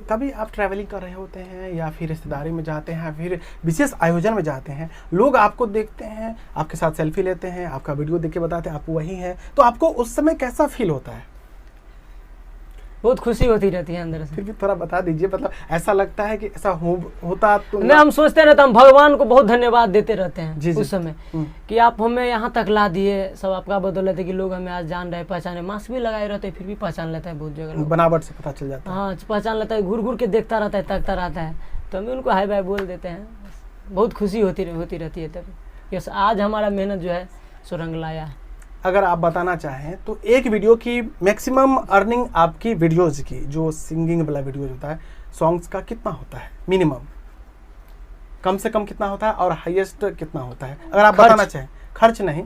कभी आप ट्रैवलिंग कर रहे होते हैं या फिर रिश्तेदारी में जाते हैं, फिर विशेष आयोजन में जाते हैं, लोग आपको देखते हैं, आपके साथ सेल्फी लेते हैं, आपका वीडियो देख के बताते हैं आप वही हैं, तो आपको उस समय कैसा फील होता है? बहुत खुशी होती रहती है अंदर से। फिर भी थोड़ा बता दीजिए, मतलब ऐसा लगता है कि ऐसा होता तो नहीं, हम सोचते रहते हैं, हम भगवान को बहुत धन्यवाद देते रहते हैं जी, उस समय कि आप हमें यहाँ तक ला दिए, सब आपका बदौलत है कि लोग हमें आज जान रहे हैं, पहचाने, मास्क भी लगाए रहते हैं फिर भी पहचान लेता है बहुत जगह लोग। बनावट से पता चल जाता है। हाँ, पहचान लेता है, घूर घूर के देखता रहता है, तकता रहता है, तो हमें उनको हाय बाय बोल देते हैं। बहुत खुशी होती रहती है तभी, यस आज हमारा मेहनत जो है सो रंग लाया है। अगर आप बताना चाहें तो एक वीडियो की मैक्सिमम अर्निंग आपकी वीडियोज़ की, जो सिंगिंग वाला वीडियो होता है, सॉन्ग्स का कितना होता है मिनिमम, कम से कम कितना होता है और हाईएस्ट कितना होता है, अगर आप बताना चाहें? खर्च नहीं,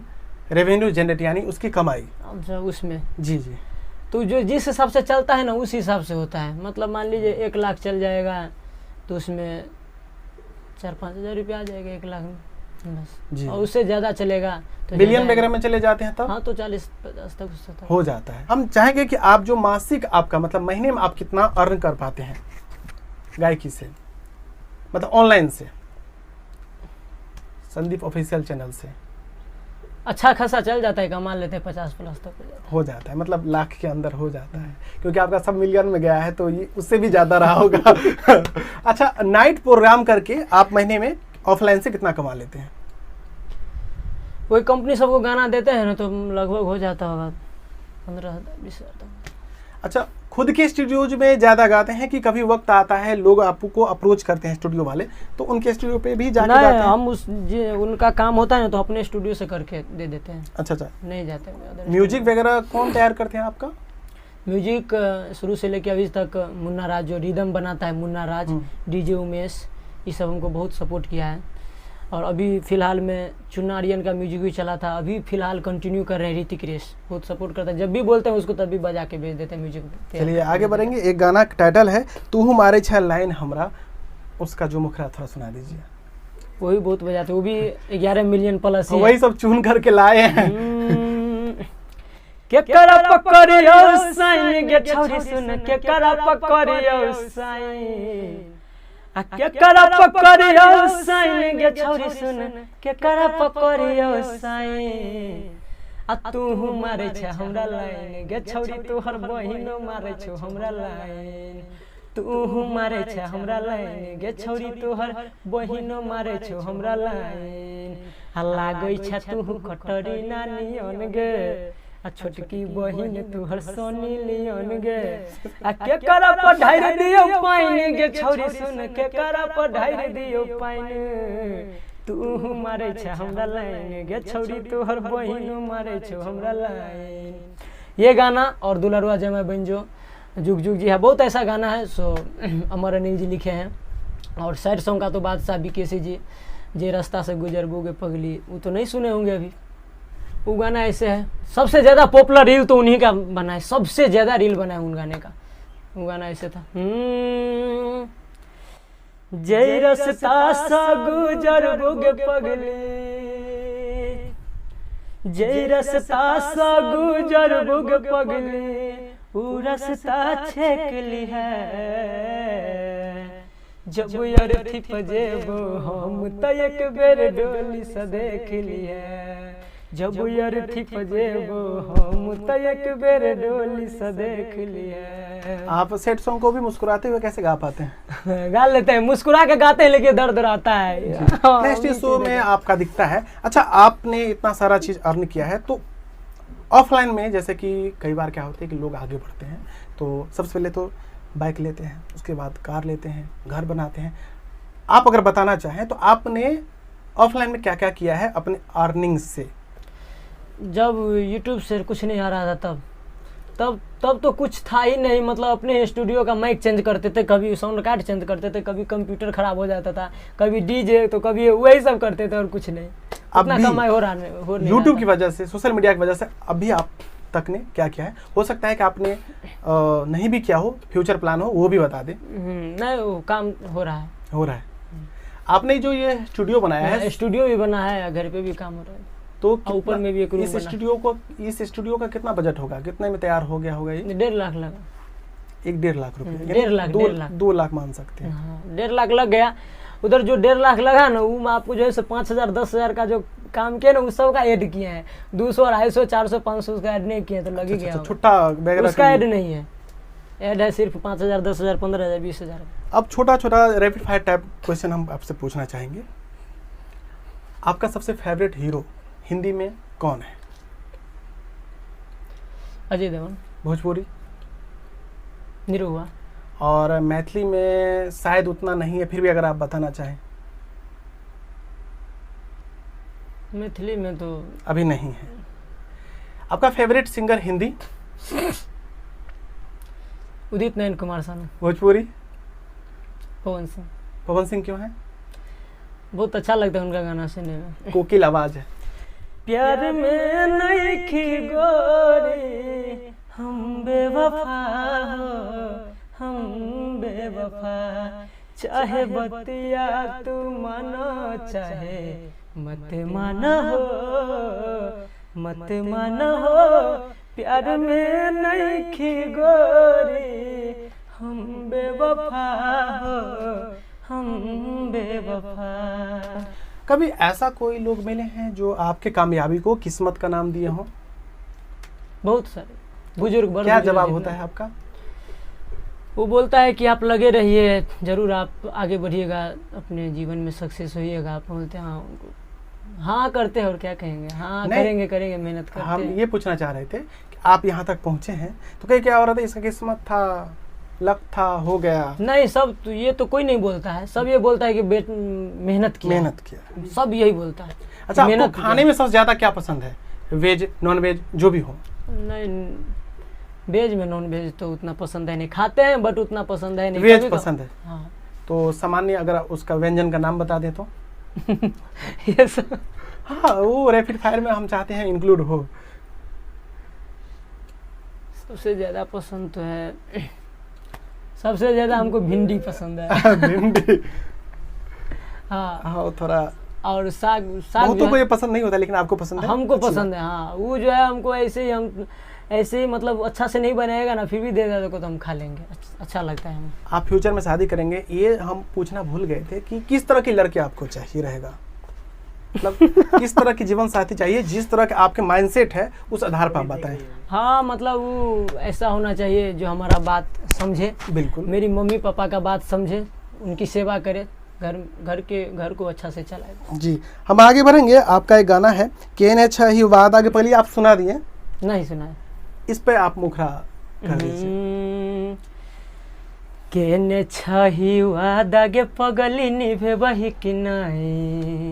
रेवेन्यू जनरेट यानी उसकी कमाई। अच्छा, उसमें जी जी, तो जो जिस हिसाब से चलता है ना उस हिसाब से होता है। मतलब मान लीजिए 1 लाख चल जाएगा तो उसमें 4-5 हज़ार रुपया आ जाएगा 1 लाख में बस, और उससे ज़्यादा चलेगा तो बिलियन वगैरह में चले जाते हैं तब हाँ तो 40-50 तक उससे हो जाता है। हम चाहेंगे कि आप जो मासिक आपका मतलब महीने में आप कितना अर्न कर पाते हैं गायकी से, मतलब ऑनलाइन से, संदीप ऑफिशियल चैनल से? अच्छा खासा चल जाता है, कमा लेते हैं 50+ तक हो जाता है, मतलब लाख के अंदर हो जाता है, क्योंकि आपका सब मिलियन में गया है तो ये उससे भी ज़्यादा रहा होगा। अच्छा, नाइट प्रोग्राम करके आप महीने में ऑफलाइन से कितना कमा लेते हैं? कोई कंपनी सबको गाना देते हैं ना तो लगभग हो जाता होगा 15,000-20,000 तक। अच्छा, खुद के स्टूडियोज में ज़्यादा गाते हैं कि कभी वक्त आता है लोग आपको अप्रोच करते हैं स्टूडियो वाले, तो उनके स्टूडियो पे भी जाके गाते हैं? हम उनका काम होता है ना तो अपने स्टूडियो से करके दे देते हैं। अच्छा, नहीं जाते। म्यूजिक वगैरह कौन तैयार करते हैं आपका? म्यूजिक शुरू से लेके अभी तक मुन्ना राज, जो रिदम बनाता है मुन्ना राज, डीजे उमेश, ये सब हमको बहुत सपोर्ट किया है। और अभी फिलहाल में चुन्ना आर्यन का म्यूजिक भी चला था, अभी फिलहाल कंटिन्यू कर रहे हैं ऋतिक रेश, बहुत सपोर्ट करता है, जब भी बोलते हैं उसको तभी बजा के भेज देते हैं म्यूजिक। चलिए आगे बढ़ेंगे। एक गाना का टाइटल है तू हमारे 6 लाइन हमरा, उसका जो मुखरा थोड़ा सुना दीजिए। वही बहुत बजाते, वो भी 11 मिलियन प्लस, वही सब चुन करके लाए हैं। के करा पकड़ियो साइन गे छौरी सुन, के करा पकड़ियो साइन, के करा पकड़ियो साइन गे छौरी सुन, के करा पकड़ियो साइन, आ तू मारे छ हमरा लाइन गे छौरी, तोहर बहिनो मारे छ हमरा लाइन, तू मारे छ हमरा लाइन गे छौरी, तोहर बहिनो मारे छ हमरा लाइन, आ लागै छ तू कटरी नानियन गे, आ छोटकी बहिन तुहर सोनी लियन गे, आ के करा पढ़ाई दियो पाइन गे छौरी सुन, के करा पढ़ाई दियो पाइन, तू मारे छ हमरा लाइन गे छौरी, तोहर बहिन मारे छ हमरा लाइन। ये गाना और दुलरुआ जमा बंजो जुग जुग जी है, बहुत ऐसा गाना है सो अमर अनिल जी लिखे हैं। और सैड सॉन्ग का तो बादशाह बीकेसी जी, जे रास्ता से गुजरबोगे पगली, वो तो नहीं सुने होंगे अभी। वो गाना ऐसे है, सबसे ज़्यादा पॉपुलर रील तो उन्हीं का बना है, सबसे ज़्यादा रील बना है उन गाने का। वो गाना ऐसे था, जय रास्ता सा गुजरबोगे पगली, जय रास्ता सा गुजरबोगे पगली, वो रास्ता छेक ली है, जब अर्थी पजेबो हम त एक बेर डोली से देख लिए, जब अर्थी पजेबो हम त एक बेर डोली से देख लिए। आप सैड सॉन्ग को भी मुस्कुराते हुए कैसे गा पाते हैं? गा लेते हैं, मुस्कुरा के गाते हैं, लेकिन दर्द रहता है। नेक्स्ट शो में आपका दिखता है। अच्छा, आपने इतना सारा चीज़ अर्न किया है, तो ऑफलाइन में जैसे कि कई बार क्या होता है कि लोग आगे बढ़ते हैं तो सबसे पहले तो बाइक लेते हैं, उसके बाद कार लेते हैं, घर बनाते हैं। आप अगर बताना चाहें तो आपने ऑफलाइन में क्या क्या किया है अपने अर्निंग्स से? जब यूट्यूब से कुछ नहीं आ रहा था तब तो कुछ था ही नहीं। मतलब अपने स्टूडियो का माइक चेंज करते थे, कभी साउंड कार्ड चेंज करते थे, कभी कंप्यूटर खराब हो जाता था, कभी डीजे, तो कभी वही सब करते थे और कुछ नहीं। इतना कमाई हो नहीं यूट्यूब की वजह से, सोशल मीडिया की वजह से अभी आप तक ने क्या किया है? हो सकता है कि आपने नहीं भी किया हो, फ्यूचर प्लान हो, वो भी बता दें। नहीं, वो काम हो रहा है। आपने जो ये स्टूडियो बनाया है, स्टूडियो भी बना है, घर पे भी काम हो रहा है, तो ऊपर में भी एक रूम इस स्टूडियो का कितना बजट होगा, कितने में तैयार हो गया होगा ये? 1.5 लाख लगा। एक 1.5 लाख रुपए, 1.5 लाख, 2 लाख मान सकते हैं। हाँ 1.5 लाख लग गया। उधर जो 1.5 लाख लगा ना, वो मैं आपको जो है 5,000 10,000 का जो काम किया ना, उस सब का ऐड किए हैं। 200 250 400 500 उसका ऐड नहीं किया तो लग ही गया होगा। छोटा वगैरह उसका ऐड नहीं है, ऐड है सिर्फ 5,000 10,000 15,000 20,000। अब छोटा छोटा रैपिड फायर टाइप क्वेश्चन हम आपसे पूछना चाहेंगे। आपका सबसे फेवरेट हीरो हिंदी में कौन है? अजय देवगन। भोजपुरी निरहुआ। और मैथिली में शायद उतना नहीं है, फिर भी अगर आप बताना चाहें। मैथिली में तो अभी नहीं है। आपका फेवरेट सिंगर हिंदी? उदित नारायण कुमार सानू। भोजपुरी? पवन सिंह। पवन सिंह क्यों है? बहुत अच्छा लगता है उनका गाना सुनने में। कोकिल आवाज है। प्यार में नइखी गोरी हम बेवफा हो, हम बेवफा, चाहे बतिया तू मानो चाहे मत मानो हो, मत मानो हो। प्यार में नइखी गोरी हम बेवफा हो, हम बेवफा। कभी ऐसा कोई लोग मिले हैं जो आपके कामयाबी को किस्मत का नाम दिए हों? बहुत सारे बुजुर्ग। क्या जवाब होता है आपका? वो बोलता है कि आप लगे रहिए, जरूर आप आगे बढ़िएगा, अपने जीवन में सक्सेस होइएगा। आप बोलते हैं हाँ उनको, हाँ करते हैं और क्या कहेंगे, हाँ करेंगे करेंगे, मेहनत करते हम हैं। ये पूछना चाह रहे थे कि आप यहाँ तक पहुँचे हैं तो कहीं क्या हो रहा था, इसका किस्मत था, लक था, हो गया? नहीं, सब तो ये तो कोई नहीं बोलता है। सब ये बोलता है कि मेहनत किया। सब यही बोलता है। अच्छा, आपको खाने में सबसे ज्यादा क्या पसंद है? वेज, नॉन वेज, जो भी हो? नहीं, वेज में नॉन वेज तो उतना पसंद है नहीं, खाते हैं बट उतना पसंद है नहीं। वेज पसंद है? हाँ। तो सामान्य अगर उसका व्यंजन का नाम बता दें तो? ये सब हाँ, वो रैपिड फायर में हम चाहते हैं इंक्लूड हो। सबसे ज्यादा पसंद तो है, सबसे ज्यादा हमको भिंडी पसंद है। भिंडी? हाँ हाँ, थोड़ा। और साग बहुतों को ये पसंद नहीं होता, लेकिन आपको पसंद है? हमको पसंद है। हाँ, वो जो है हमको ऐसे ही मतलब अच्छा से नहीं बनाएगा ना, फिर भी दे दे तो हम खा लेंगे, अच्छा लगता है हमें। आप फ्यूचर में शादी करेंगे, ये हम पूछना भूल गए थे कि किस तरह की लड़की आपको चाहिए रहेगा, मतलब किस तरह की जीवन साथी चाहिए, जिस तरह के आपके माइंडसेट है उस आधार पर आप बताएं। हाँ, मतलब वो ऐसा होना चाहिए जो हमारा बात समझे। बिल्कुल। मेरी मम्मी पापा का बात समझे, उनकी सेवा करे, घर को अच्छा से चलाए। जी, हम आगे बढ़ेंगे। आपका एक गाना है केने छही वादा के, पहले आप सुना दिए। नहीं सुना है। इस पे आप मुखरा कर दीजिए। केने छही वादा गे पगली निभे बही कि नहीं।